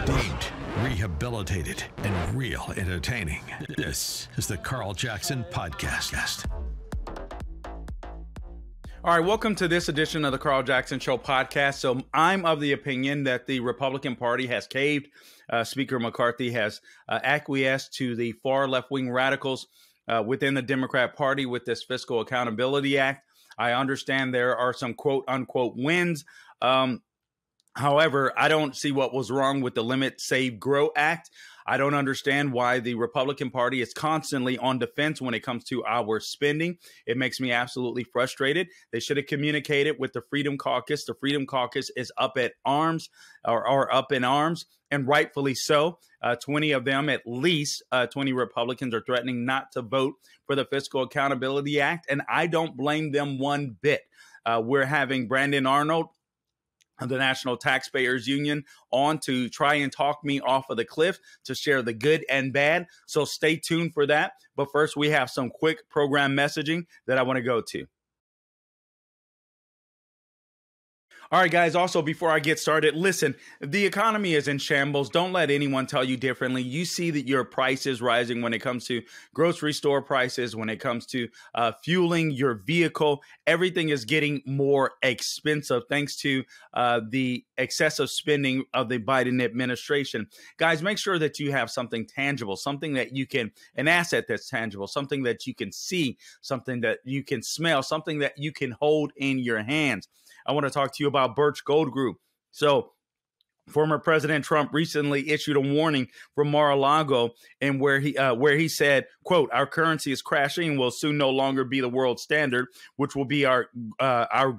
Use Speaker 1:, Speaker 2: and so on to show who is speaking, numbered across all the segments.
Speaker 1: redeemed, rehabilitated, and real entertaining. This is the Carl Jackson Podcast.
Speaker 2: All right, welcome to this edition of the Carl Jackson Show podcast. So I'm of the opinion that the Republican Party has caved. Speaker McCarthy has acquiesced to the far left-wing radicals within the Democrat Party with this Fiscal Accountability Act. I understand there are some quote-unquote wins. However, I don't see what was wrong with the Limit, Save, Grow Act. I don't understand why the Republican Party is constantly on defense when it comes to our spending. It makes me absolutely frustrated. They should have communicated with the Freedom Caucus. The Freedom Caucus is up at arms or up in arms, and rightfully so. 20 of them, at least 20 Republicans, are threatening not to vote for the Fiscal Accountability Act, and I don't blame them one bit. We're having Brandon Arnold of the National Taxpayers Union on to try and talk me off of the cliff, to share the good and bad. So stay tuned for that. But first, we have some quick program messaging that I want to go to. All right, guys, also, before I get started, listen, the economy is in shambles. Don't let anyone tell you differently. You see that your price is rising when it comes to grocery store prices, when it comes to fueling your vehicle. Everything is getting more expensive thanks to the excessive spending of the Biden administration. Guys, make sure that you have something tangible, something that you can, an asset that's tangible, something that you can see, something that you can smell, something that you can hold in your hands. I want to talk to you about Birch Gold Group. So, former President Trump recently issued a warning from Mar-a-Lago, and where he said, quote, "Our currency is crashing and will soon no longer be the world standard, which will be our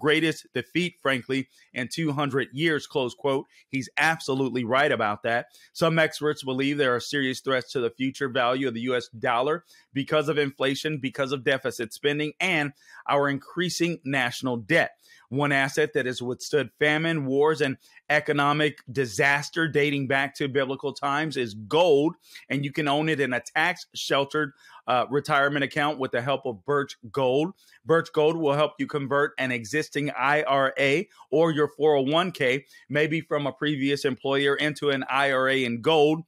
Speaker 2: greatest defeat, frankly, in 200 years," close quote. He's absolutely right about that. Some experts believe there are serious threats to the future value of the U.S. dollar because of inflation, because of deficit spending, and our increasing national debt. One asset that has withstood famine, wars, and economic disaster dating back to biblical times is gold, and you can own it in a tax-sheltered retirement account with the help of Birch Gold. Birch Gold will help you convert an existing IRA or your 401k, maybe from a previous employer, into an IRA in gold.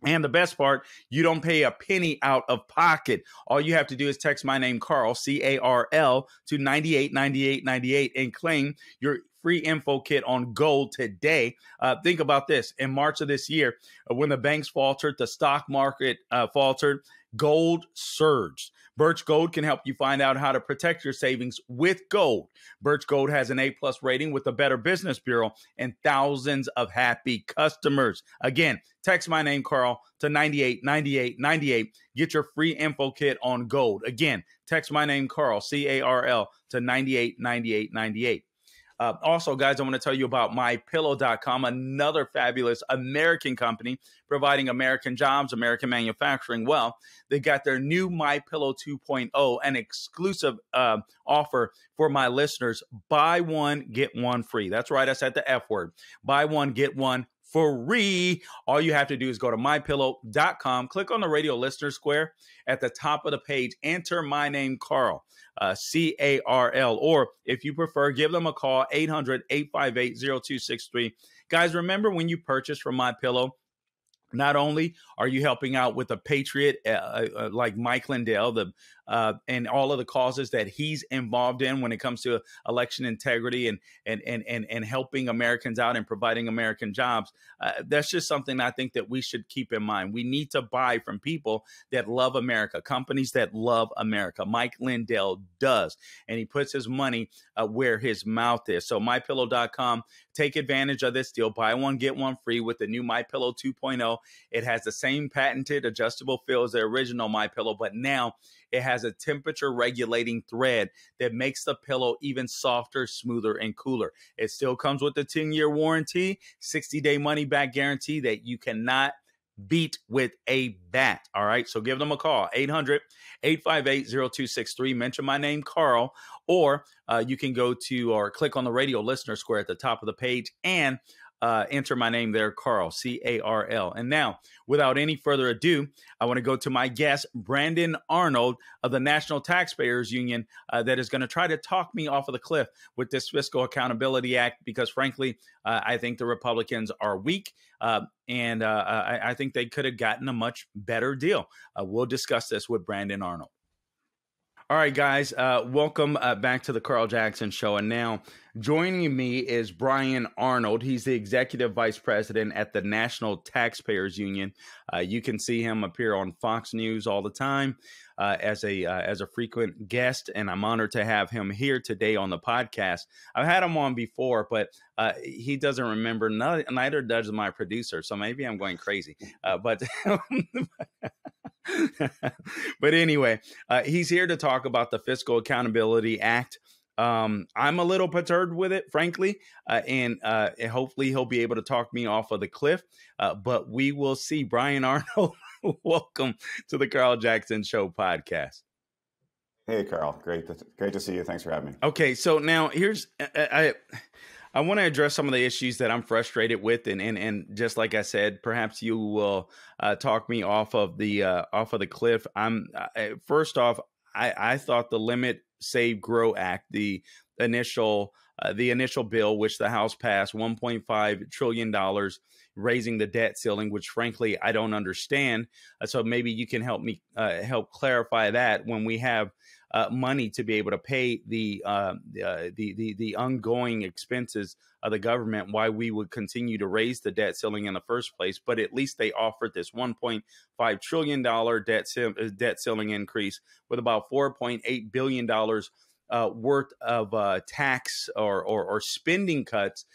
Speaker 2: And the best part, you don't pay a penny out of pocket. All you have to do is text my name, Carl, C-A-R-L, to 989898 and claim your free info kit on gold today. Think about this. In March of this year, when the banks faltered, the stock market faltered, gold surged. Birch Gold can help you find out how to protect your savings with gold. Birch Gold has an A+ rating with the Better Business Bureau and thousands of happy customers. Again, text my name, Carl, to 989898. Get your free info kit on gold. Again, text my name, Carl, C-A-R-L, to 989898. Also, guys, I want to tell you about MyPillow.com, another fabulous American company providing American jobs, American manufacturing. Well, they got their new MyPillow 2.0, an exclusive offer for my listeners. Buy one, get one free. That's right. I said the F word. Buy one, get one free. All you have to do is go to mypillow.com, click on the radio listener square at the top of the page, enter my name, Carl, C-A-R-L, or if you prefer, give them a call, 800-858-0263. Guys, remember, when you purchase from MyPillow, not only are you helping out with a patriot like Mike Lindell, and all of the causes that he's involved in when it comes to election integrity and helping Americans out and providing American jobs. That's just something I think that we should keep in mind. We need to buy from people that love America, companies that love America. Mike Lindell does, and he puts his money where his mouth is. So MyPillow.com, take advantage of this deal. Buy one, get one free with the new MyPillow 2.0. It has the same patented adjustable feel as the original MyPillow, but now it has a temperature regulating thread that makes the pillow even softer, smoother, and cooler. It still comes with a 10-year warranty, 60-day money-back guarantee that you cannot beat with a bat. All right. So give them a call, 800-858-0263. Mention my name, Carl, or you can go to or click on the radio listener square at the top of the page and enter my name there, Carl, Carl. And now, without any further ado, I want to go to my guest, Brandon Arnold of the National Taxpayers Union, that is going to try to talk me off of the cliff with this Fiscal Accountability Act, because frankly, I think the Republicans are weak, and I think they could have gotten a much better deal. We'll discuss this with Brandon Arnold. All right, guys, welcome back to the Carl Jackson Show. And now joining me is Brian Arnold. He's the Executive Vice President at the National Taxpayers Union. You can see him appear on Fox News all the time as a frequent guest, and I'm honored to have him here today on the podcast. I've had him on before, but he doesn't remember. Neither does my producer, so maybe I'm going crazy. But anyway, he's here to talk about the Fiscal Accountability Act. I'm a little perturbed with it, frankly, and hopefully he'll be able to talk me off of the cliff, but we will see. Brian Arnold, welcome to the Carl Jackson Show podcast.
Speaker 3: Hey, Carl. Great to see you. Thanks for having me.
Speaker 2: Okay, so now here's I want to address some of the issues that I'm frustrated with, and just like I said, perhaps you will talk me off of the cliff. First off, I thought the Limit, Save, Grow Act, the initial bill, which the House passed, $1.5 trillion, raising the debt ceiling, which frankly I don't understand. So maybe you can help me help clarify that, when we have money to be able to pay the ongoing expenses of the government, why we would continue to raise the debt ceiling in the first place. But at least they offered this $1.5 trillion debt ceiling increase with about $4.8 billion worth of tax or spending cuts.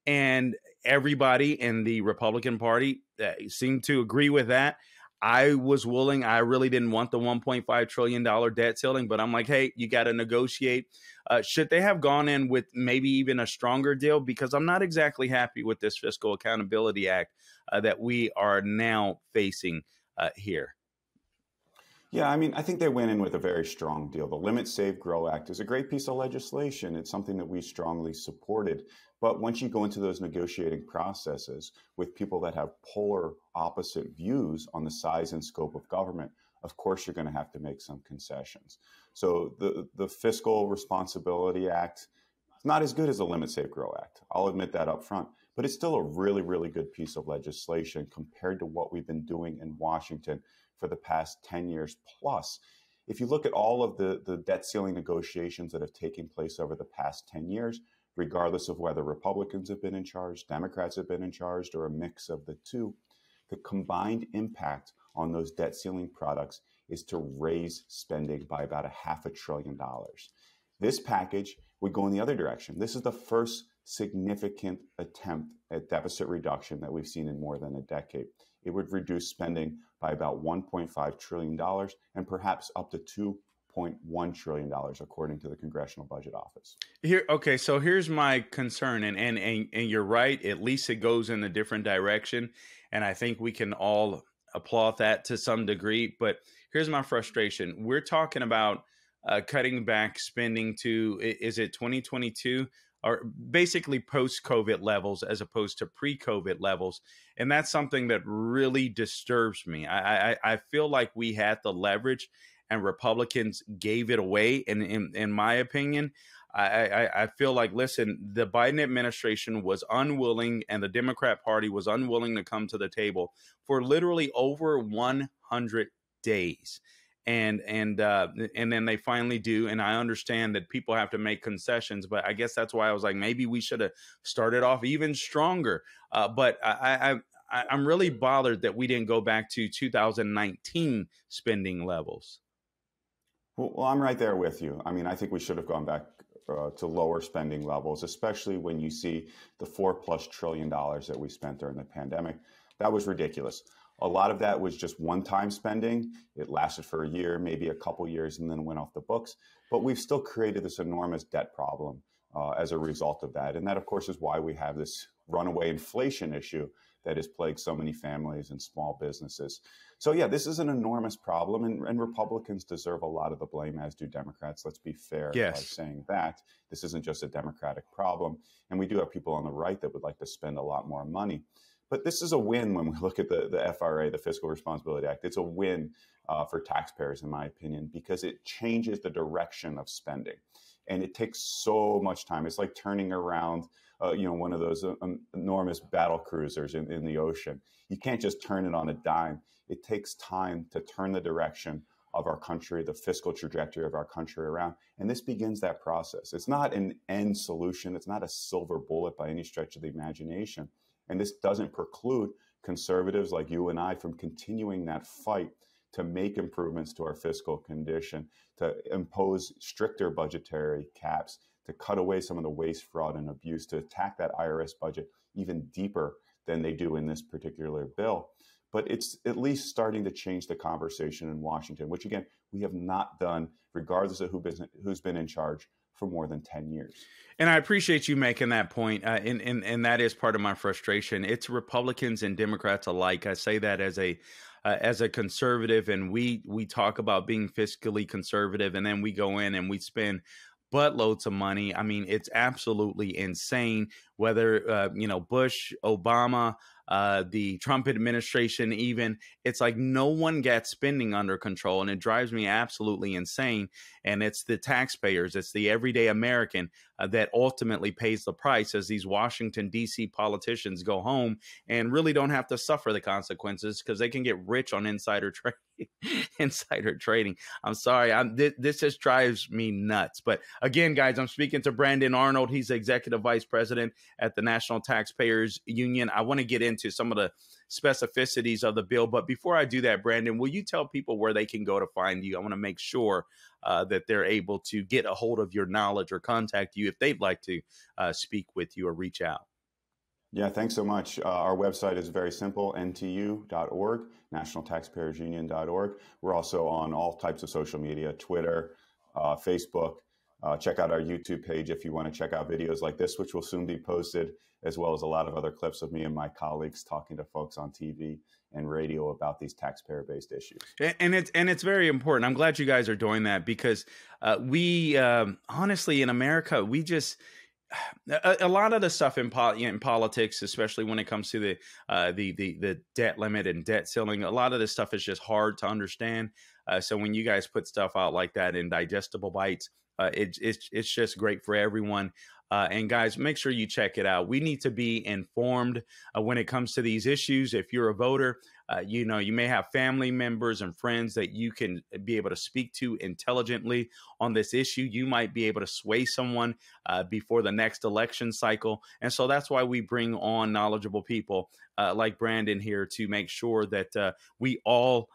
Speaker 2: And everybody in the Republican Party seemed to agree with that. I was willing. I really didn't want the $1.5 trillion debt ceiling, but I'm like, hey, you got to negotiate. Should they have gone in with maybe even a stronger deal? Because I'm not exactly happy with this Fiscal Accountability Act that we are now facing here.
Speaker 3: Yeah, I mean, I think they went in with a very strong deal. The Limit, Save, Grow Act is a great piece of legislation. It's something that we strongly supported. But once you go into those negotiating processes with people that have polar opposite views on the size and scope of government, of course, you're going to have to make some concessions. So the Fiscal Responsibility Act is not as good as the Limit, Save, Grow Act. I'll admit that up front. But it's still a really, really good piece of legislation compared to what we've been doing in Washington for the past 10 years plus. If you look at all of the debt ceiling negotiations that have taken place over the past 10 years, regardless of whether Republicans have been in charge, Democrats have been in charge, or a mix of the two, the combined impact on those debt ceiling products is to raise spending by about $500 billion. This package would go in the other direction. This is the first significant attempt at deficit reduction that we've seen in more than a decade. It would reduce spending by about $1.5 trillion and perhaps up to $2.1 trillion, according to the Congressional Budget Office.
Speaker 2: Okay, so here's my concern, and you're right. At least it goes in a different direction, and I think we can all applaud that to some degree. But here's my frustration: we're talking about cutting back spending to, is it 2022? Or basically post-COVID levels as opposed to pre-COVID levels. And that's something that really disturbs me. I feel like we had the leverage and Republicans gave it away. And in my opinion, I feel like, listen, the Biden administration was unwilling and the Democrat Party was unwilling to come to the table for literally over 100 days. And then they finally do. And I understand that people have to make concessions, but I guess that's why I was like, maybe we should have started off even stronger. But I'm really bothered that we didn't go back to 2019 spending levels.
Speaker 3: Well, I'm right there with you. I mean, I think we should have gone back to lower spending levels, especially when you see the $4+ trillion that we spent during the pandemic. That was ridiculous. A lot of that was just one-time spending. It lasted for a year, maybe a couple years, and then went off the books. But we've still created this enormous debt problem as a result of that. And that, of course, is why we have this runaway inflation issue that has plagued so many families and small businesses. So yeah, this is an enormous problem, and Republicans deserve a lot of the blame, as do Democrats. Let's be fair by
Speaker 2: Yes.
Speaker 3: saying that. This isn't just a Democratic problem. And we do have people on the right that would like to spend a lot more money. But this is a win when we look at the FRA, the Fiscal Responsibility Act. It's a win for taxpayers, in my opinion, because it changes the direction of spending. And it takes so much time. It's like turning around one of those enormous battle cruisers in the ocean. You can't just turn it on a dime. It takes time to turn the direction of our country, the fiscal trajectory of our country around. And this begins that process. It's not an end solution. It's not a silver bullet by any stretch of the imagination. And this doesn't preclude conservatives like you and I from continuing that fight to make improvements to our fiscal condition, to impose stricter budgetary caps, to cut away some of the waste, fraud, and abuse, to attack that IRS budget even deeper than they do in this particular bill. But it's at least starting to change the conversation in Washington, which, again, we have not done, regardless of who's been in charge for more than 10 years.
Speaker 2: And I appreciate you making that point. And that is part of my frustration. It's Republicans and Democrats alike. I say that as a conservative, and we talk about being fiscally conservative, and then we go in and we spend buttloads of money. I mean, it's absolutely insane. Whether Bush, Obama, the Trump administration, even, it's like no one gets spending under control, and it drives me absolutely insane. And it's the taxpayers, it's the everyday American that ultimately pays the price as these Washington, D.C. politicians go home and really don't have to suffer the consequences because they can get rich on insider trading. I'm sorry. This just drives me nuts. But again, guys, I'm speaking to Brandon Arnold. He's the Executive Vice President at the National Taxpayers Union. I want to get into some of the specificities of the bill. But before I do that, Brandon, will you tell people where they can go to find you? I want to make sure that they're able to get a hold of your knowledge or contact you if they'd like to speak with you or reach out.
Speaker 3: Yeah, thanks so much. Our website is very simple, ntu.org, nationaltaxpayersunion.org. We're also on all types of social media, Twitter, Facebook. Check out our YouTube page if you want to check out videos like this, which will soon be posted, as well as a lot of other clips of me and my colleagues talking to folks on TV and radio about these taxpayer-based issues.
Speaker 2: And it's very important. I'm glad you guys are doing that because we honestly in America, we just a lot of the stuff in politics, especially when it comes to the debt limit and debt ceiling, a lot of this stuff is just hard to understand. So when you guys put stuff out like that in digestible bites, it's just great for everyone. And guys, make sure you check it out. We need to be informed when it comes to these issues. If you're a voter, you may have family members and friends that you can be able to speak to intelligently on this issue. You might be able to sway someone before the next election cycle. And so that's why we bring on knowledgeable people like Brandon here to make sure that we all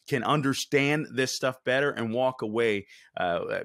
Speaker 2: can understand this stuff better and walk away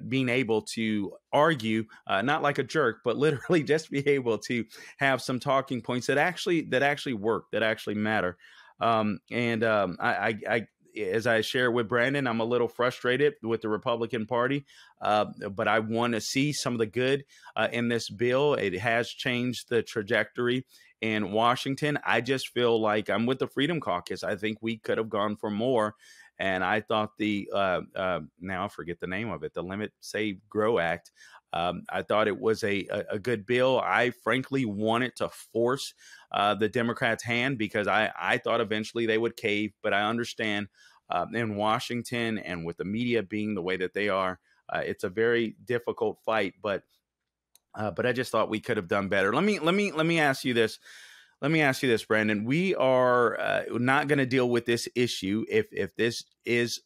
Speaker 2: being able to argue, not like a jerk, but literally just be able to have some talking points that actually work, that actually matter. I as I share with Brandon, I'm a little frustrated with the Republican Party, but I want to see some of the good in this bill. It has changed the trajectory in Washington. I just feel like I'm with the Freedom Caucus. I think we could have gone for more. And I thought now I forget the name of it, the Limit, Save, Grow Act. I thought it was a good bill. I frankly wanted to force the Democrats' hand because I thought eventually they would cave. But I understand in Washington and with the media being the way that they are, it's a very difficult fight. But I just thought we could have done better. Let me ask you this. Let me ask you this, Brandon. We are not going to deal with this issue if this is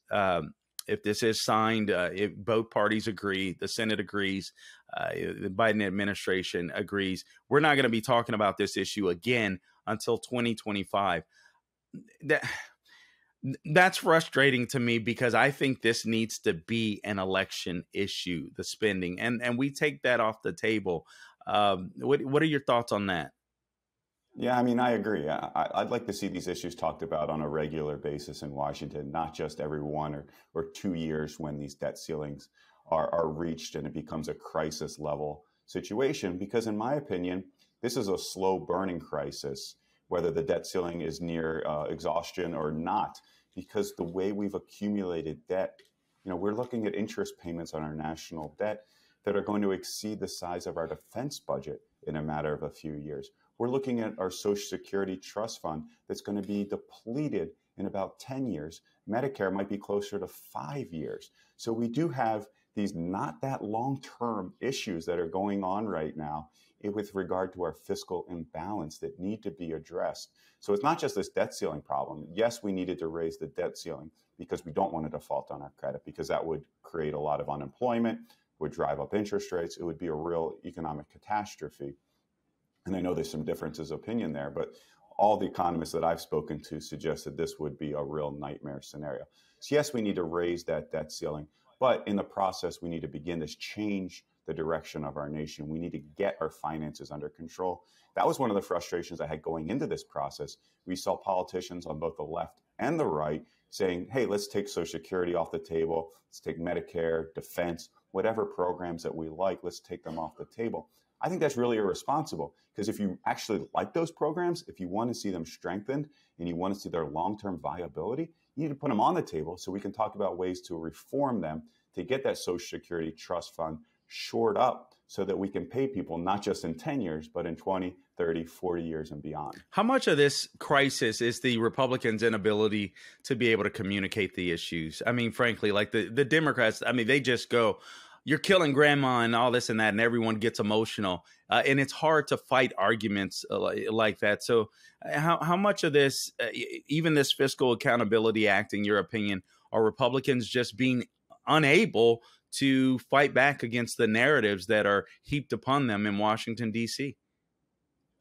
Speaker 2: signed. If both parties agree, the Senate agrees, the Biden administration agrees, we're not going to be talking about this issue again until 2025. That's frustrating to me because I think this needs to be an election issue, the spending, and we take that off the table. What are your thoughts on that?
Speaker 3: Yeah, I mean, I agree. I'd like to see these issues talked about on a regular basis in Washington, not just every 1 or 2 years when these debt ceilings are reached and it becomes a crisis level situation. Because in my opinion, This is a slow burning crisis, whether the debt ceiling is near exhaustion or not, because the way we've accumulated debt, we're looking at interest payments on our national debt that are going to exceed the size of our defense budget in a matter of a few years. We're looking at our Social Security trust fund that's going to be depleted in about 10 years. Medicare might be closer to 5 years. So we do have these not that long-term issues that are going on right now with regard to our fiscal imbalance that need to be addressed. So it's not just this debt ceiling problem. Yes, we needed to raise the debt ceiling because we don't want to default on our credit, because that would create a lot of unemployment, would drive up interest rates. It would be a real economic catastrophe. And I know there's some differences of opinion there, but all the economists that I've spoken to suggest that this would be a real nightmare scenario. So yes, we need to raise that debt ceiling, but in the process, we need to begin to change the direction of our nation. We need to get our finances under control. That was one of the frustrations I had going into this process. We saw politicians on both the left and the right saying, hey, let's take Social Security off the table. Let's take Medicare, defense, whatever programs that we like, let's take them off the table. I think that's really irresponsible, because if you actually like those programs, if you want to see them strengthened and you want to see their long-term viability, you need to put them on the table so we can talk about ways to reform them to get that Social Security trust fund shored up so that we can pay people not just in 10 years, but in 20, 30, 40 years and beyond.
Speaker 2: How much of this crisis is the Republicans' inability to be able to communicate the issues? I mean, frankly, like the Democrats, I mean, they just go, you're killing grandma and all this and that, and everyone gets emotional. And it's hard to fight arguments like that. So how much of this, even this Fiscal Accountability Act, in your opinion, are Republicans just being unable to fight back against the narratives that are heaped upon them in Washington, D.C.?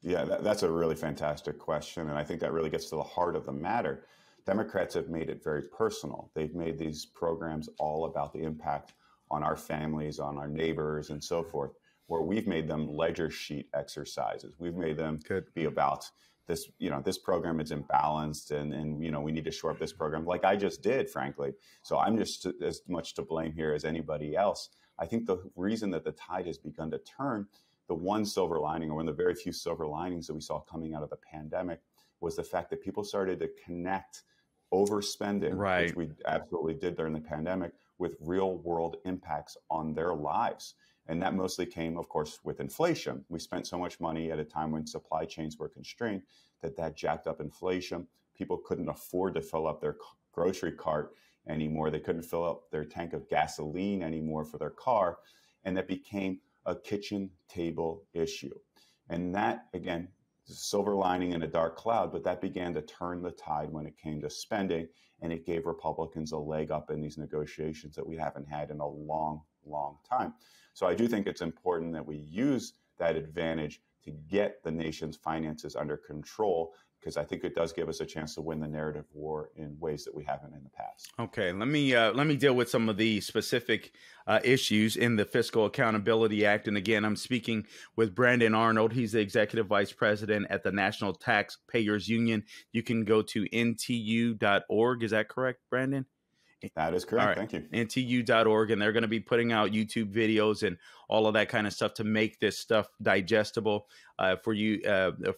Speaker 3: Yeah, that's a really fantastic question. And I think that really gets to the heart of the matter. Democrats have made it very personal. They've made these programs all about the impact on our families, on our neighbors, and so forth, where we've made them ledger sheet exercises. We've made them be about this, this program is imbalanced and we need to shore up this program, like I just did, frankly. So I'm just as much to blame here as anybody else. I think the reason that the tide has begun to turn, the one silver lining, or one of the very few silver linings that we saw coming out of the pandemic, was the fact that people started to connect overspending, which we absolutely did during the pandemic, with real world impacts on their lives. And that mostly came, of course, with inflation. We spent so much money at a time when supply chains were constrained that jacked up inflation. People couldn't afford to fill up their grocery cart anymore. They couldn't fill up their tank of gasoline anymore for their car. And that became a kitchen table issue. And that, again, silver lining in a dark cloud, but that began to turn the tide when it came to spending, and it gave Republicans a leg up in these negotiations that we haven't had in a long, long time. So I do think it's important that we use that advantage to get the nation's finances under control, because I think it does give us a chance to win the narrative war in ways that we haven't in the past.
Speaker 2: Okay, let me deal with some of the specific issues in the Fiscal Accountability Act. And again, I'm speaking with Brandon Arnold. He's the Executive Vice President at the National Taxpayers Union. You can go to ntu.org. Is that correct, Brandon?
Speaker 3: That is correct. Right. Thank you.
Speaker 2: NTU.org, and they're going to be putting out YouTube videos and all of that kind of stuff to make this stuff digestible for you,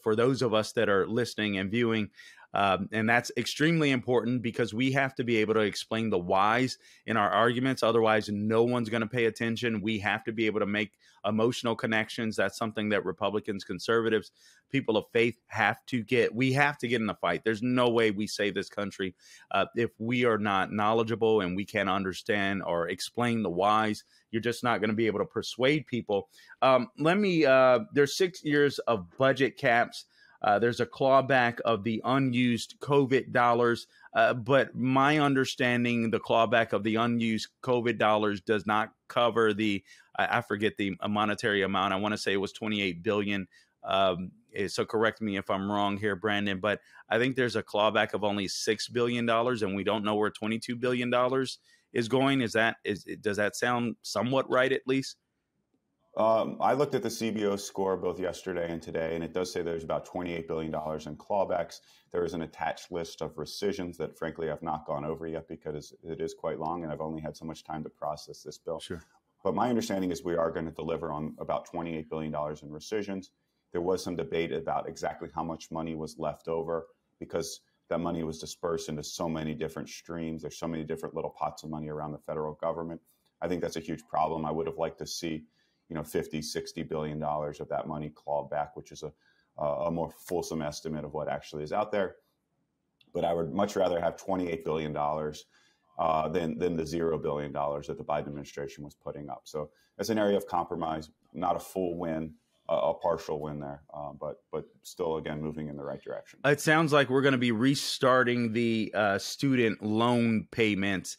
Speaker 2: for those of us that are listening and viewing. And that's extremely important, because we have to be able to explain the whys in our arguments. Otherwise, no one's going to pay attention. We have to be able to make emotional connections. That's something that Republicans, conservatives, people of faith we have to get in the fight. There's no way we save this country if we are not knowledgeable and we can't understand or explain the whys. You're just not going to be able to persuade people. There's 6 years of budget caps. There's a clawback of the unused COVID dollars. But my understanding, the clawback of the unused COVID dollars does not cover I forget the monetary amount. I want to say it was $28 billion. So correct me if I'm wrong here, Brandon, but I think there's a clawback of only $6 billion, and we don't know where $22 billion is going. Does that sound somewhat right, at least?
Speaker 3: I looked at the CBO score both yesterday and today, and it does say there's about $28 billion in clawbacks. There is an attached list of rescissions that, frankly, I've not gone over yet because it is quite long, and I've only had so much time to process this bill.
Speaker 2: Sure.
Speaker 3: But my understanding is we are going to deliver on about $28 billion in rescissions. There was some debate about exactly how much money was left over because that money was dispersed into so many different streams. There's so many different little pots of money around the federal government. I think that's a huge problem. I would have liked to see, 50, $60 billion of that money clawed back, which is a more fulsome estimate of what actually is out there. But I would much rather have $28 billion than the $0 billion that the Biden administration was putting up. So it's an area of compromise, not a full win, a partial win there, but still, again, moving in the right direction.
Speaker 2: It sounds like we're going to be restarting the student loan payments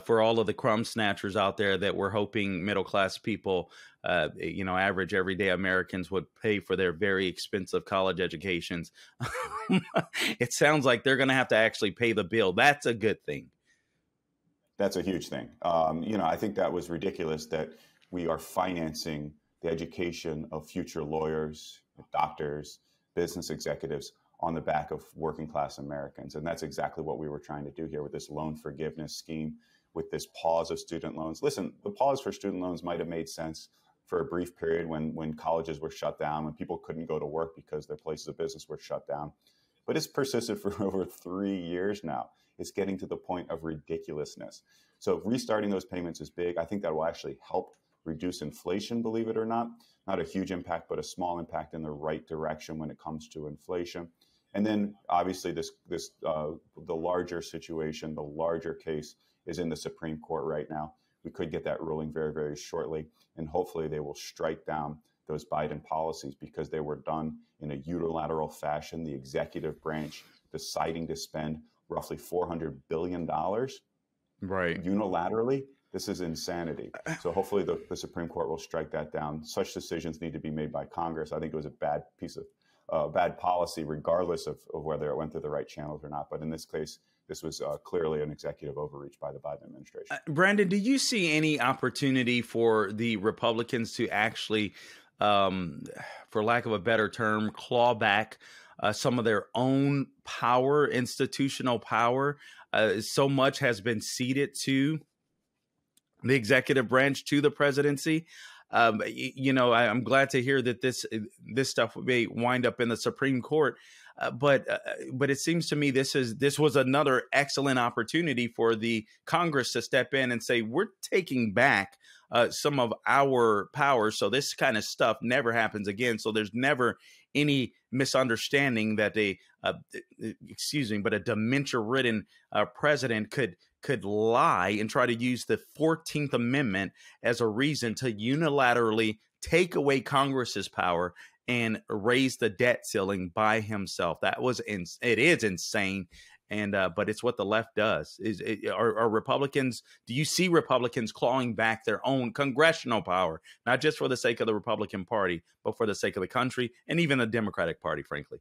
Speaker 2: for all of the crumb snatchers out there that we're hoping middle class people, average everyday Americans would pay for their very expensive college educations. It sounds like they're going to have to actually pay the bill. That's a good thing.
Speaker 3: That's a huge thing. I think that was ridiculous that we are financing the education of future lawyers, doctors, business executives on the back of working class Americans. And that's exactly what we were trying to do here with this loan forgiveness scheme, with this pause of student loans. Listen, the pause for student loans might have made sense for a brief period when colleges were shut down, when people couldn't go to work because their places of business were shut down. But it's persisted for over 3 years now. It's getting to the point of ridiculousness. So restarting those payments is big. I think that will actually help reduce inflation, believe it or not. Not a huge impact, but a small impact in the right direction when it comes to inflation. And then obviously the larger situation, the larger case is in the Supreme Court right now. We could get that ruling very, very shortly. And hopefully they will strike down those Biden policies because they were done in a unilateral fashion. The executive branch deciding to spend roughly $400 billion unilaterally. This is insanity. So hopefully the Supreme Court will strike that down. Such decisions need to be made by Congress. I think it was a bad piece of bad policy, regardless of whether it went through the right channels or not. But in this case, this was clearly an executive overreach by the Biden administration.
Speaker 2: Brandon, do you see any opportunity for the Republicans to actually, for lack of a better term, claw back some of their own power, institutional power? So much has been ceded to the executive branch, to the presidency. I'm glad to hear that this stuff may wind up in the Supreme Court. But it seems to me this was another excellent opportunity for the Congress to step in and say, we're taking back some of our power. So this kind of stuff never happens again. So there's never any misunderstanding that a dementia-ridden president could lie and try to use the 14th Amendment as a reason to unilaterally take away Congress's power and raise the debt ceiling by himself. It is insane. And but it's what the left does. Are Republicans? Do you see Republicans clawing back their own congressional power, not just for the sake of the Republican Party, but for the sake of the country and even the Democratic Party, frankly?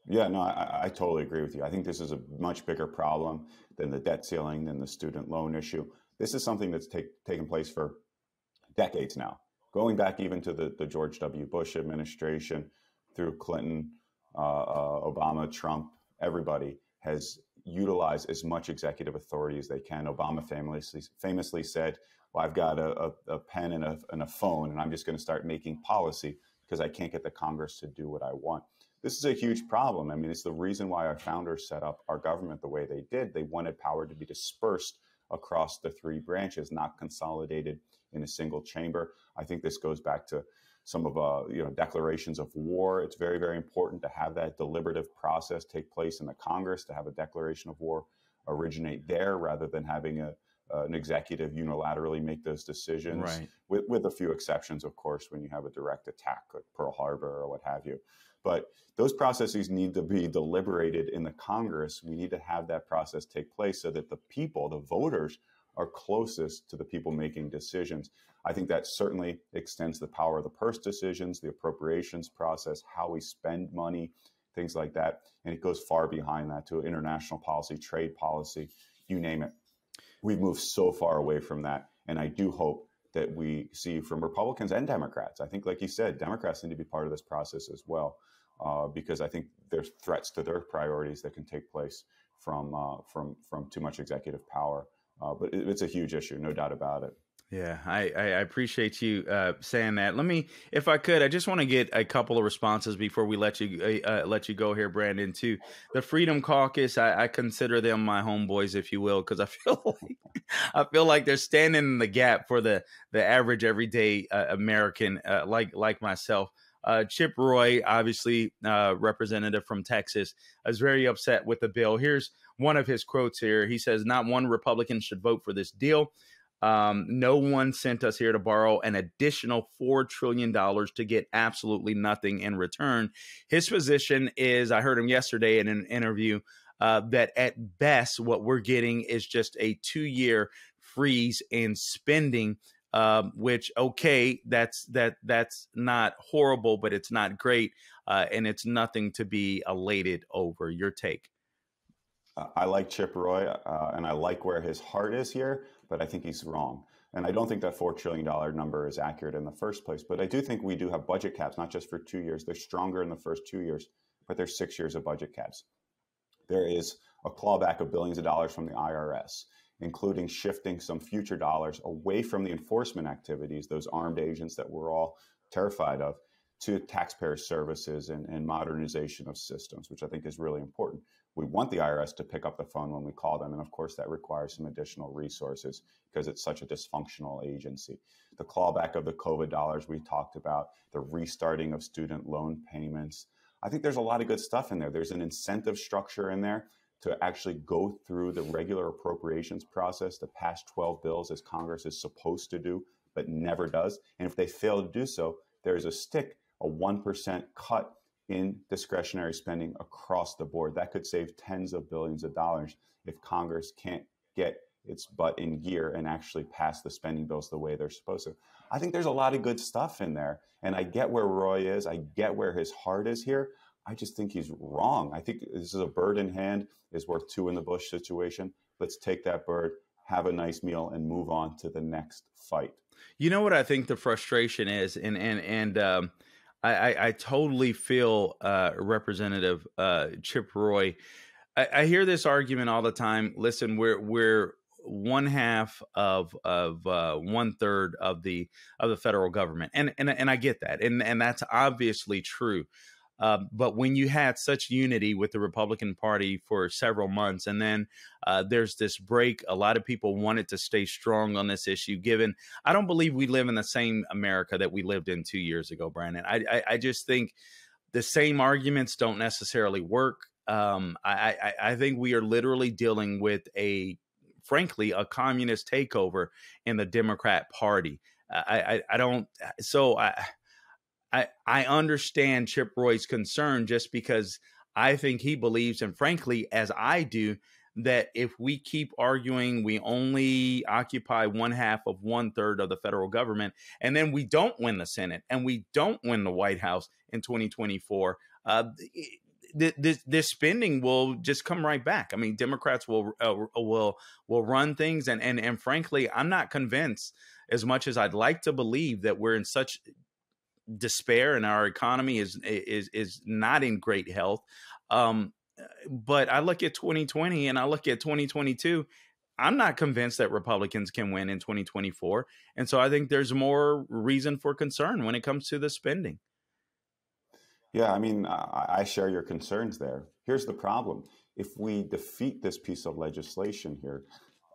Speaker 3: Yeah, no, I totally agree with you. I think this is a much bigger problem than the debt ceiling, than the student loan issue. This is something that's taken place for decades now, going back even to the George W. Bush administration, through Clinton, Obama, Trump. Everybody has utilized as much executive authority as they can. Obama famously said, well, I've got a pen and a phone, and I'm just going to start making policy because I can't get the Congress to do what I want. This is a huge problem. I mean, it's the reason why our founders set up our government the way they did. They wanted power to be dispersed across the three branches, not consolidated in a single chamber. I think this goes back to some of declarations of war. It's very, very important to have that deliberative process take place in the Congress, to have a declaration of war originate there rather than having an executive unilaterally make those decisions,
Speaker 2: right,
Speaker 3: with a few exceptions, of course, when you have a direct attack like Pearl Harbor or what have you. But those processes need to be deliberated in the Congress. We need to have that process take place so that the people, the voters, are closest to the people making decisions. I think that certainly extends the power of the purse decisions, the appropriations process, how we spend money, things like that. And it goes far behind that to international policy, trade policy, you name it. We've moved so far away from that. And I do hope that we see from Republicans and Democrats. I think, like you said, Democrats need to be part of this process as well, because I think there's threats to their priorities that can take place from too much executive power. But it's a huge issue, no doubt about it.
Speaker 2: Yeah, I appreciate you saying that. Let me, if I could, I just want to get a couple of responses before we let you go here, Brandon. To the Freedom Caucus, I consider them my homeboys, if you will, because I feel like I feel like they're standing in the gap for the average everyday American like myself. Chip Roy, obviously representative from Texas, is very upset with the bill. Here's one of his quotes here. He says, "Not one Republican should vote for this deal. No one sent us here to borrow an additional $4 trillion to get absolutely nothing in return." His position is, I heard him yesterday in an interview, that at best, what we're getting is just a 2-year freeze in spending, which, okay, that's not horrible, but it's not great. And it's nothing to be elated over. Your take?
Speaker 3: I like Chip Roy, and I like where his heart is here, but I think he's wrong. And I don't think that $4 trillion number is accurate in the first place. But I do think we do have budget caps, not just for 2 years. They're stronger in the first 2 years, but there's 6 years of budget caps. There is a clawback of billions of dollars from the IRS, including shifting some future dollars away from the enforcement activities, those armed agents that we're all terrified of, to taxpayer services and modernization of systems, which I think is really important. We want the IRS to pick up the phone when we call them. And of course, that requires some additional resources because it's such a dysfunctional agency. The clawback of the COVID dollars we talked about, the restarting of student loan payments. I think there's a lot of good stuff in there. There's an incentive structure in there to actually go through the regular appropriations process to pass 12 bills as Congress is supposed to do, but never does. And if they fail to do so, there's a 1% cut in discretionary spending across the board. That could save tens of billions of dollars if Congress can't get its butt in gear and actually pass the spending bills the way they're supposed to. I think there's a lot of good stuff in there. And I get where Roy is. I get where his heart is here. I just think he's wrong. I think this is a bird in hand is worth two in the bush situation. Let's take that bird, have a nice meal, and move on to the next fight.
Speaker 2: You know what I think the frustration is, and I totally feel Representative Chip Roy. I hear this argument all the time. Listen, we're one half of 1/3 of the federal government, and I get that, and that's obviously true. But when you had such unity with the Republican Party for several months, and then there's this break, a lot of people wanted to stay strong on this issue. Given, I don't believe we live in the same America that we lived in 2 years ago, Brandon. I just think the same arguments don't necessarily work. I think we are literally dealing with frankly, a communist takeover in the Democrat Party. I don't. So I understand Chip Roy's concern, just because I think he believes, and frankly, as I do, that if we keep arguing, we only occupy one half of 1/3 of the federal government, and then we don't win the Senate and we don't win the White House in 2024, this spending will just come right back. I mean, Democrats will run things, and frankly, I'm not convinced, as much as I'd like to believe, that we're in such despair and our economy is not in great health. But I look at 2020 and I look at 2022. I'm not convinced that Republicans can win in 2024. And so I think there's more reason for concern when it comes to the spending.
Speaker 3: Yeah, I mean, I share your concerns there. Here's the problem. If we defeat this piece of legislation here,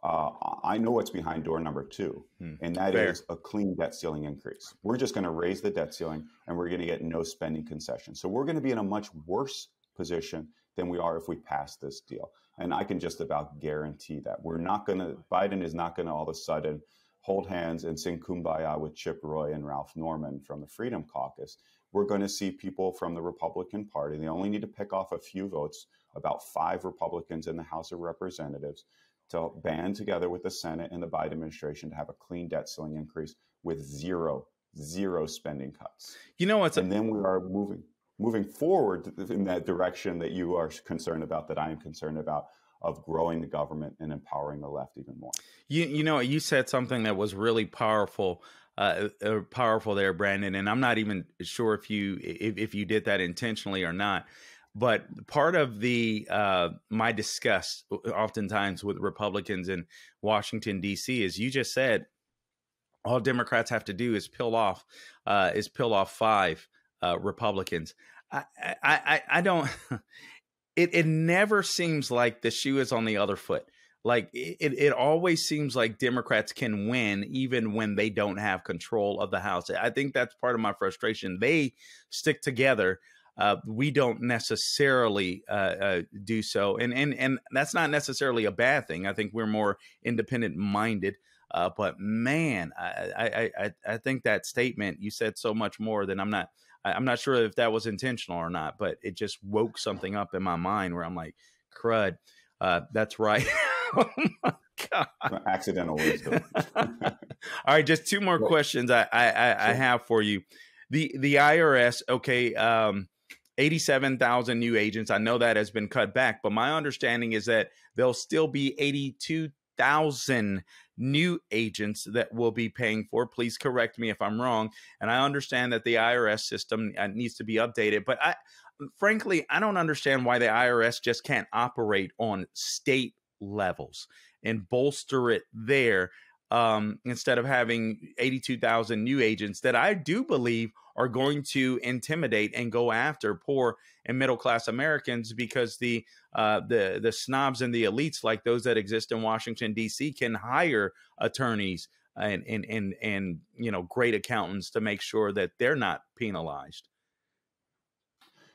Speaker 3: I know what's behind door number 2, and that is a clean debt ceiling increase. We're just going to raise the debt ceiling, and we're going to get no spending concessions. So we're going to be in a much worse position than we are if we pass this deal. And I can just about guarantee that. Biden is not going to all of a sudden hold hands and sing Kumbaya with Chip Roy and Ralph Norman from the Freedom Caucus. We're going to see people from the Republican Party. They only need to pick off a few votes, about 5 Republicans in the House of Representatives, to band together with the Senate and the Biden administration to have a clean debt ceiling increase with zero spending cuts.
Speaker 2: You know what's
Speaker 3: and then we are moving forward in that direction that you are concerned about, that I am concerned about, of growing the government and empowering the left even more.
Speaker 2: You know, you said something that was really powerful there, Brandon, and I'm not even sure if you did that intentionally or not. But part of my disgust oftentimes with Republicans in Washington, D.C. is, you just said, all Democrats have to do is peel off five Republicans. I don't. It never seems like the shoe is on the other foot. Like it always seems like Democrats can win even when they don't have control of the House. I think that's part of my frustration. They stick together. We don't necessarily do so, and that's not necessarily a bad thing. I think we're more independent minded. But man, I think that statement, you said so much more than I'm not sure if that was intentional or not, but it just woke something up in my mind where I'm like, crud, that's right. Oh my God.
Speaker 3: Accidental wisdom.
Speaker 2: All right, just two more questions I have for you. The IRS, okay, 87,000 new agents. I know that has been cut back, but my understanding is that there'll still be 82,000 new agents that will be paying for. Please correct me if I'm wrong. And I understand that the IRS system needs to be updated, but frankly, I don't understand why the IRS just can't operate on state levels and bolster it there instead of having 82,000 new agents that I do believe are going to intimidate and go after poor and middle class Americans, because the snobs and the elites, like those that exist in Washington, D.C., can hire attorneys and great accountants to make sure that they're not penalized.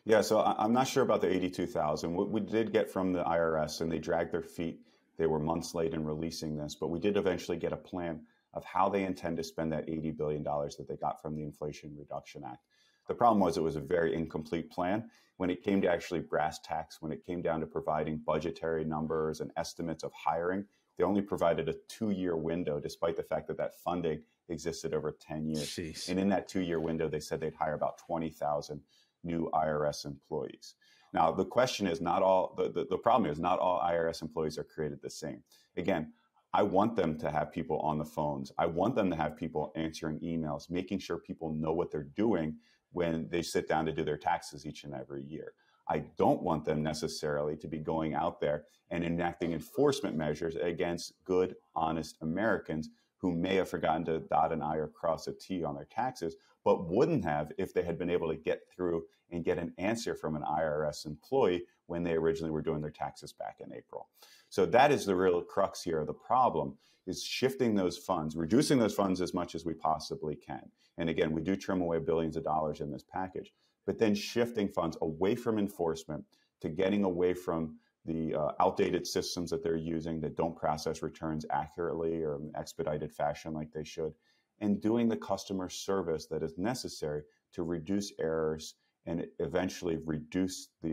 Speaker 3: Yeah, so I'm not sure about the 82,000. What we did get from the IRS, and they dragged their feet, they were months late in releasing this, but we did eventually get a plan of how they intend to spend that $80 billion that they got from the Inflation Reduction Act. The problem was it was a very incomplete plan. When it came to actually brass tacks, when it came down to providing budgetary numbers and estimates of hiring, they only provided a 2-year window, despite the fact that that funding existed over 10 years.
Speaker 2: Jeez.
Speaker 3: And in that 2-year window, they said they'd hire about 20,000 new IRS employees. Now, the question is not all, the problem is not all IRS employees are created the same. Again, I want them to have people on the phones. I want them to have people answering emails, making sure people know what they're doing when they sit down to do their taxes each and every year. I don't want them necessarily to be going out there and enacting enforcement measures against good, honest Americans who may have forgotten to dot an I or cross a T on their taxes, but wouldn't have if they had been able to get through and get an answer from an IRS employee when they originally were doing their taxes back in April. So that is the real crux here of the problem, is shifting those funds, reducing those funds as much as we possibly can. And again, we do trim away billions of dollars in this package, but then shifting funds away from enforcement to getting away from the outdated systems that they're using that don't process returns accurately or in an expedited fashion like they should, and doing the customer service that is necessary to reduce errors and eventually reduce the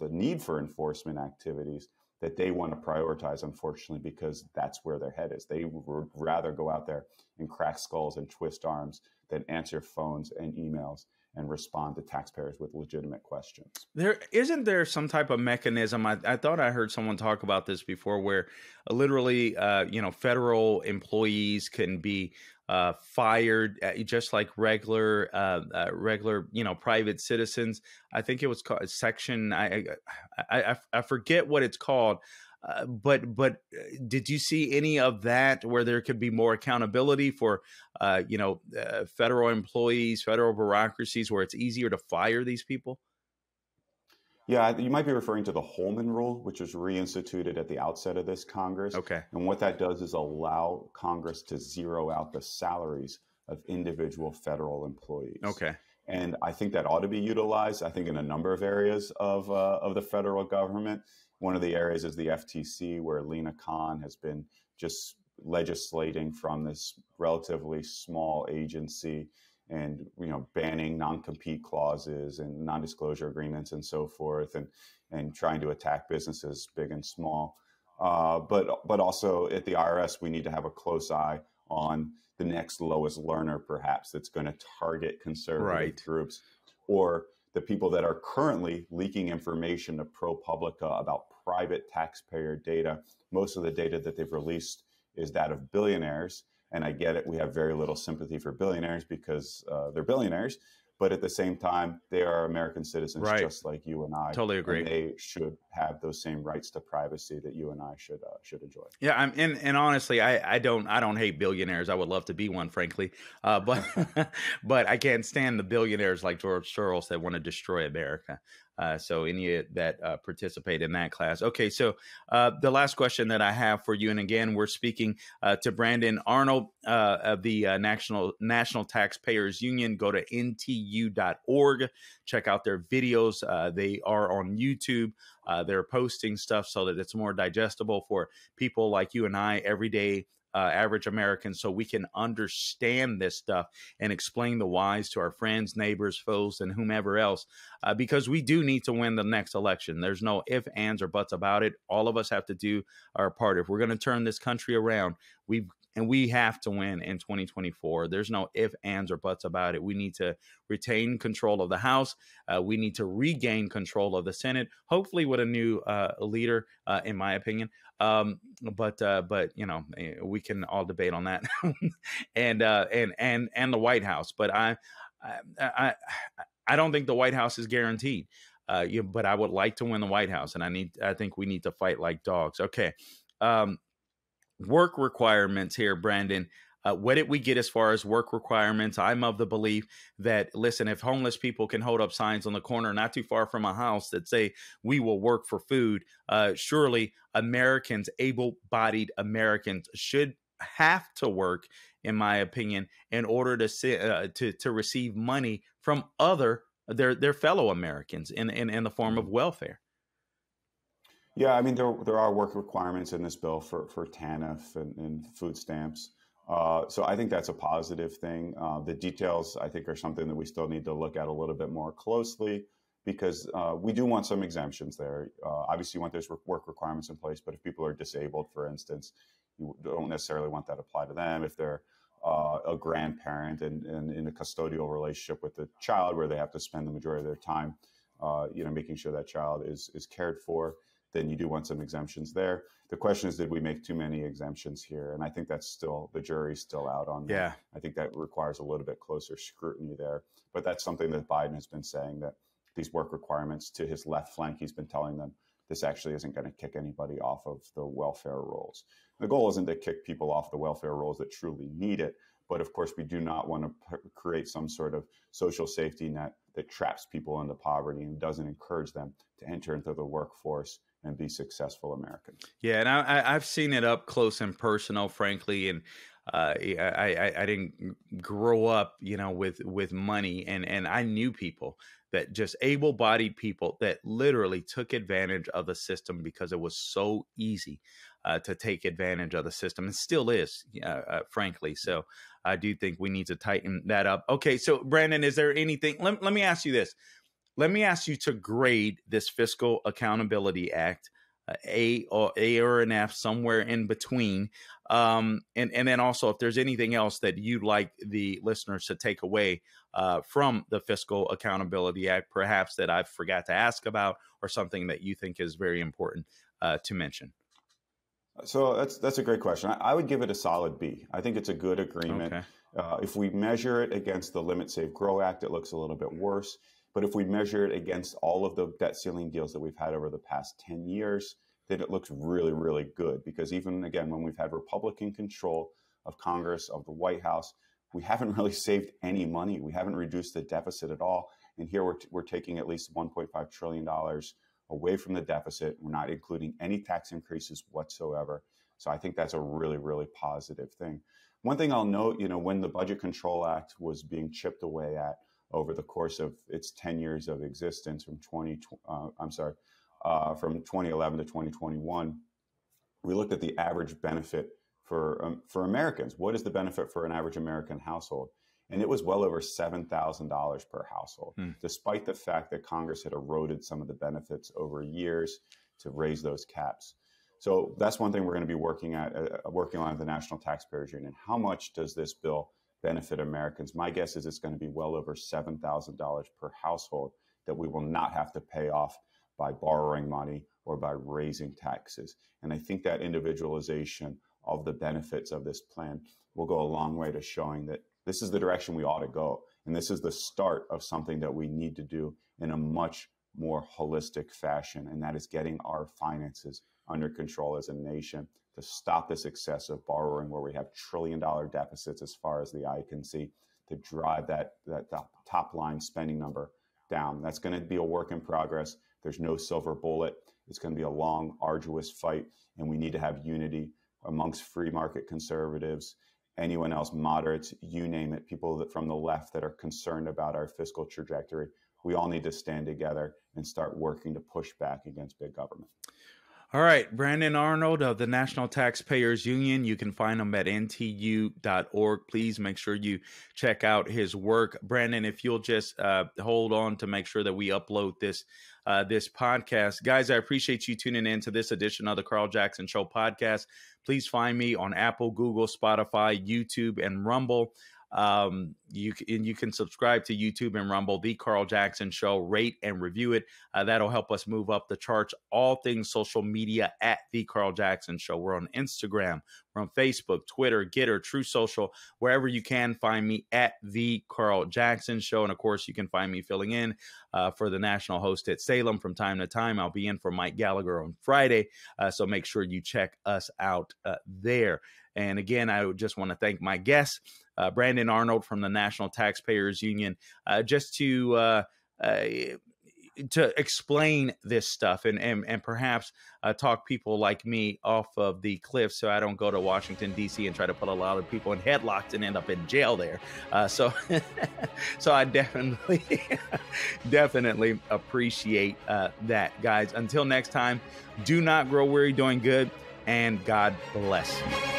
Speaker 3: need for enforcement activities that they want to prioritize, unfortunately, because that's where their head is. They would rather go out there and crack skulls and twist arms than answer phones and emails and respond to taxpayers with legitimate questions.
Speaker 2: Isn't there some type of mechanism? I thought I heard someone talk about this before, where literally, federal employees can be fired just like regular, private citizens. I think it was called section. I forget what it's called. But did you see any of that where there could be more accountability for, federal employees, federal bureaucracies, where it's easier to fire these people?
Speaker 3: Yeah, you might be referring to the Holman Rule, which was reinstituted at the outset of this Congress.
Speaker 2: Okay.
Speaker 3: And what that does is allow Congress to zero out the salaries of individual federal employees.
Speaker 2: Okay.
Speaker 3: And I think that ought to be utilized, I think, in a number of areas of the federal government. One of the areas is the FTC, where Lena Khan has been just legislating from this relatively small agency and, banning non-compete clauses and non-disclosure agreements and so forth, and trying to attack businesses big and small. But also at the IRS, we need to have a close eye on the next lowest learner, perhaps, that's going to target conservative groups, or the people that are currently leaking information to ProPublica about private taxpayer data. Most of the data that they've released is that of billionaires. And I get it, we have very little sympathy for billionaires because they're billionaires. But at the same time, they are American citizens
Speaker 2: Right.
Speaker 3: just like you and I.
Speaker 2: Totally agree.
Speaker 3: And they should have those same rights to privacy that you and I should enjoy.
Speaker 2: Yeah, and honestly, I don't hate billionaires. I would love to be one, frankly, but but I can't stand the billionaires like George Soros that want to destroy America. So any that participate in that class. Okay, so the last question that I have for you, and again, we're speaking to Brandon Arnold of the National Taxpayers Union. Go to ntu.org. Check out their videos. They are on YouTube. They're posting stuff so that it's more digestible for people like you and I, everyday average Americans, so we can understand this stuff and explain the whys to our friends, neighbors, foes, and whomever else, because we do need to win the next election. There's no ifs, ands, or buts about it. All of us have to do our part. If we're going to turn this country around, we have to win in 2024. There's no ifs, ands, or buts about it. We need to retain control of the House. We need to regain control of the Senate, hopefully with a new leader, in my opinion. But you know, we can all debate on that, and the White House. But I don't think the White House is guaranteed. But I would like to win the White House, and I think we need to fight like dogs. Okay. Work requirements here, Brandon. What did we get as far as work requirements? I'm of the belief that, listen, if homeless people can hold up signs on the corner not too far from a house that say, we will work for food, surely Americans, able-bodied Americans, should have to work, in my opinion, in order to receive money from their fellow Americans in the form of welfare.
Speaker 3: Yeah, I mean, there are work requirements in this bill for TANF and food stamps. So I think that's a positive thing. The details, I think, are something that we still need to look at a little bit more closely, because we do want some exemptions there. Obviously, you want those work requirements in place, but if people are disabled, for instance, you don't necessarily want that to apply to them. If they're a grandparent and in a custodial relationship with the child, where they have to spend the majority of their time, making sure that child is cared for, then you do want some exemptions there. The question is, did we make too many exemptions here? And I think that's still, the jury's still out on that.
Speaker 2: Yeah.
Speaker 3: I think that requires a little bit closer scrutiny there. But that's something that Biden has been saying, that these work requirements, to his left flank, he's been telling them this actually isn't going to kick anybody off of the welfare rolls. The goal isn't to kick people off the welfare rolls that truly need it. But of course, we do not want to create some sort of social safety net that traps people into poverty and doesn't encourage them to enter into the workforce and be successful Americans.
Speaker 2: Yeah, and I've seen it up close and personal, frankly, and I didn't grow up, with money, and I knew people that, just able-bodied people, that literally took advantage of the system because it was so easy to take advantage of the system, and still is, frankly. So I do think we need to tighten that up. Okay, so Brandon, is there anything? Let me ask you this. Let me ask you to grade this Fiscal Accountability Act, A or an F, somewhere in between. And then also, if there's anything else that you'd like the listeners to take away from the Fiscal Accountability Act, perhaps that I forgot to ask about, or something that you think is very important to mention.
Speaker 3: So that's a great question. I would give it a solid B. I think it's a good agreement. Okay. If we measure it against the Limit, Save, Grow Act, it looks a little bit worse. But if we measure it against all of the debt ceiling deals that we've had over the past 10 years, then it looks really, really good. Because even, again, when we've had Republican control of Congress, of the White House, we haven't really saved any money. We haven't reduced the deficit at all. And here we're taking at least $1.5 trillion away from the deficit. We're not including any tax increases whatsoever. So I think that's a really, really positive thing. One thing I'll note, when the Budget Control Act was being chipped away at over the course of its 10 years of existence from 2011 to 2021, we looked at the average benefit for Americans. What is the benefit for an average American household? And it was well over $7,000 per household, despite the fact that Congress had eroded some of the benefits over years to raise those caps. So that's one thing we're going to be working on at the National Taxpayers Union. How much does this bill benefit Americans? My guess is it's going to be well over $7,000 per household that we will not have to pay off by borrowing money or by raising taxes. And I think that individualization of the benefits of this plan will go a long way to showing that this is the direction we ought to go. And this is the start of something that we need to do in a much more holistic fashion, and that is getting our finances under control as a nation to stop this excessive borrowing where we have trillion-dollar deficits as far as the eye can see, to drive that top line spending number down. That's going to be a work in progress. There's no silver bullet. It's going to be a long, arduous fight, and we need to have unity amongst free market conservatives, anyone else, moderates, you name it, people that from the left that are concerned about our fiscal trajectory. We all need to stand together and start working to push back against big government.
Speaker 2: All right, Brandon Arnold of the National Taxpayers Union. You can find him at ntu.org. Please make sure you check out his work. Brandon, if you'll just hold on to make sure that we upload this podcast. Guys, I appreciate you tuning in to this edition of the Carl Jackson Show podcast. Please find me on Apple, Google, Spotify, YouTube, and Rumble. You can subscribe to YouTube and Rumble, The Carl Jackson Show, rate and review it. That'll help us move up the charts. All things social media at The Carl Jackson Show. We're on Instagram, we're on Facebook, Twitter, Getter, True Social, wherever you can find me at The Carl Jackson Show. And of course, you can find me filling in for the national host at Salem from time to time. I'll be in for Mike Gallagher on Friday. So make sure you check us out there. And again, I just want to thank my guests, Brandon Arnold from the National Taxpayers Union, just to explain this stuff and perhaps talk people like me off of the cliff so I don't go to Washington, D.C. and try to put a lot of people in headlocks and end up in jail there. So I definitely appreciate that, guys. Until next time, do not grow weary doing good, and God bless you.